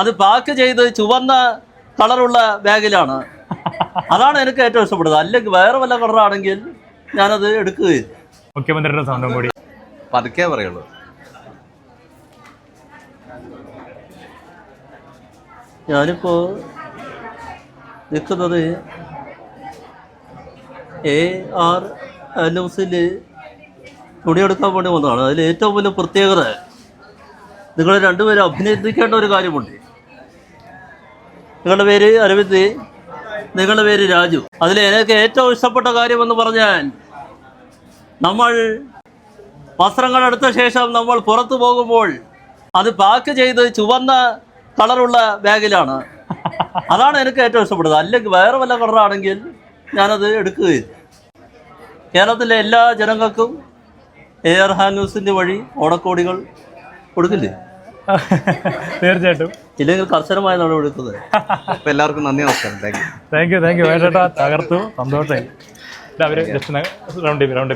അത് പാക്ക് ചെയ്ത് ചുവന്ന കളറുള്ള ബാഗിലാണ്. അതാണ് എനിക്ക് ഏറ്റവും ഇഷ്ടപ്പെടുന്നത്. അല്ലെങ്കിൽ വേറെ വല്ല കളറാണെങ്കിൽ ഞാനത് എടുക്കുകയില്ല. മുഖ്യമന്ത്രിയുടെ സൗണ്ടും കൂടി പതുക്കെ പറയുള്ളൂ. ഞാനിപ്പോ നിൽക്കുന്നത് AR ന്യൂസിൽ തുണിയെടുക്കാൻ വേണ്ടി വന്നതാണ്. അതിൽ ഏറ്റവും വലിയ പ്രത്യേകത നിങ്ങൾ രണ്ടുപേരും അഭിനന്ദിക്കേണ്ട ഒരു കാര്യമുണ്ട്. നിങ്ങളുടെ പേര് അരവിന്ദ്, നിങ്ങളുടെ പേര് രാജു. അതിൽ എനിക്ക് ഏറ്റവും ഇഷ്ടപ്പെട്ട കാര്യമെന്ന് പറഞ്ഞാൽ, നമ്മൾ വസ്ത്രങ്ങൾ എടുത്ത ശേഷം നമ്മൾ പുറത്തു പോകുമ്പോൾ അത് പാക്ക് ചെയ്ത് ചുവന്ന കളറുള്ള ബാഗിലാണ്. അതാണ് എനിക്ക് ഏറ്റവും ഇഷ്ടപ്പെടുന്നത്. അല്ലെങ്കിൽ വേറെ വല്ല കളറാണെങ്കിൽ ഞാനത് എടുക്കുകയില്ല. കേരളത്തിലെ എല്ലാ ജനങ്ങൾക്കും AR ന്യൂസിൻ്റെ വഴി ഓണക്കോടികൾ കൊടുക്കില്ലേ? തീർച്ചയായിട്ടും. ഇല്ലെങ്കിൽ കർശനമായ നടപടി എടുക്കുന്നത്. അപ്പോൾ എല്ലാവർക്കും നന്ദി, നമസ്കാരം. താങ്ക് യു വേണ്ടേട്ടാ. തകർത്തു, സന്തോഷമായി. അവര് ജസ്റ്റ് റൗണ്ട്